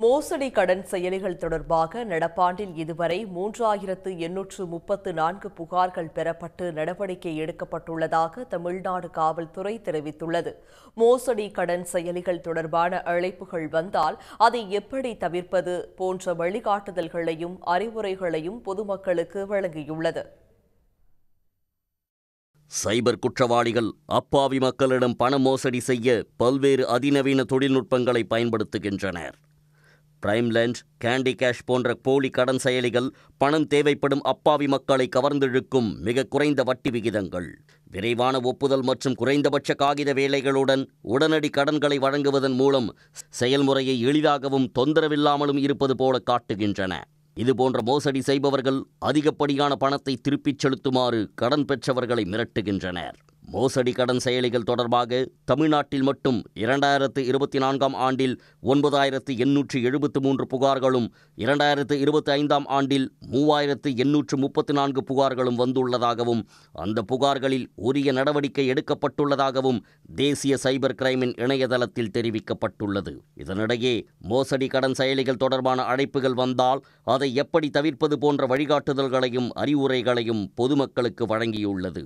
மோசடி கடன் செயலிகள் தொடர்பாக நடப்பாண்டில் இதுவரை 3834 புகார்கள் பெறப்பட்டு நடவடிக்கை எடுக்கப்பட்டுள்ளதாக தமிழ்நாடு காவல்துறை தெரிவித்துள்ளது. மோசடி கடன் செயலிகள் தொடர்பான அழைப்புகள் வந்தால் அதை எப்படி தவிர்ப்பது போன்ற வழிகாட்டுதல்களையும் அறிவுரைகளையும் பொதுமக்களுக்கு வழங்கியுள்ளது. சைபர் குற்றவாளிகள் அப்பாவி மக்களிடம் பண மோசடி செய்ய பல்வேறு அதிநவீன தொழில்நுட்பங்களை பயன்படுத்துகின்றனர். பிரைம்லேண்ட், கேண்டி கேஷ் போன்ற போலி கடன் செயலிகள் பணம் தேவைப்படும் அப்பாவி மக்களை கவர்ந்திழுக்கும் மிக குறைந்த வட்டி விகிதங்கள், விரைவான ஒப்புதல் மற்றும் குறைந்தபட்ச காகித வேலைகளுடன் உடனடி கடன்களை வழங்குவதன் மூலம் செயல்முறையை எளிதாகவும் தொந்தரவில்லாமலும் இருப்பது போல காட்டுகின்றன. இதுபோன்ற மோசடி செய்பவர்கள் அதிகப்படியான பணத்தை திருப்பிச் செலுத்துமாறு கடன் பெற்றவர்களை மிரட்டுகின்றனர். மோசடி கடன் செயலிகள் தொடர்பாக தமிழ்நாட்டில் மட்டும் 2024ஆம் ஆண்டில் 9873 புகார்களும் 2025ஆம் ஆண்டில் 3834 புகார்களும் வந்துள்ளதாகவும் அந்த புகார்களில் உரிய நடவடிக்கை எடுக்கப்பட்டுள்ளதாகவும் தேசிய சைபர் கிரைமின் இணையதளத்தில் தெரிவிக்கப்பட்டுள்ளது. இதனிடையே மோசடி கடன் செயலிகள் தொடர்பான அழைப்புகள் வந்தால் அதை எப்படி தவிர்ப்பது போன்ற வழிகாட்டுதல்களையும் அறிவுரைகளையும் பொதுமக்களுக்கு வழங்கியுள்ளது.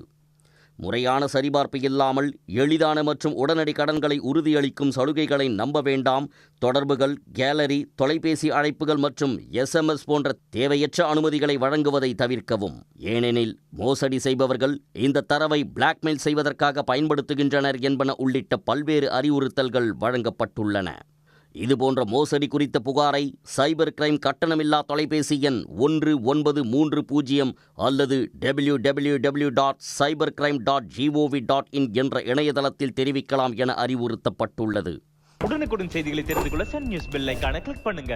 முறையான சரிபார்ப்பு இல்லாமல் எளிதான மற்றும் உடனடி கடன்களை உறுதியளிக்கும் சலுகைகளை நம்ப வேண்டாம். தொடர்புகள், கேலரி, தொலைபேசி அழைப்புகள் மற்றும் SMS போன்ற தேவையற்ற அனுமதிகளை வழங்குவதை தவிர்க்கவும். ஏனெனில் மோசடி செய்பவர்கள் இந்த தரவை பிளாக்மெயில் செய்வதற்காக பயன்படுத்துகின்றனர் என்பன உள்ளிட்ட பல்வேறு அறிவுறுத்தல்கள் வழங்கப்பட்டுள்ளன. இதுபோன்ற மோசடி குறித்த புகாரை சைபர் கிரைம் கட்டணமில்லா தொலைபேசி எண் 1930 அல்லது www.cybercrime.gov.in என்ற இணையதளத்தில் தெரிவிக்கலாம் என அறிவுறுத்தப்பட்டுள்ளது. உடனுக்குடன் செய்திகளை தெரிந்து கொள்ள சன் நியூஸ் பெல் ஐகானை கிளிக் பண்ணுங்க.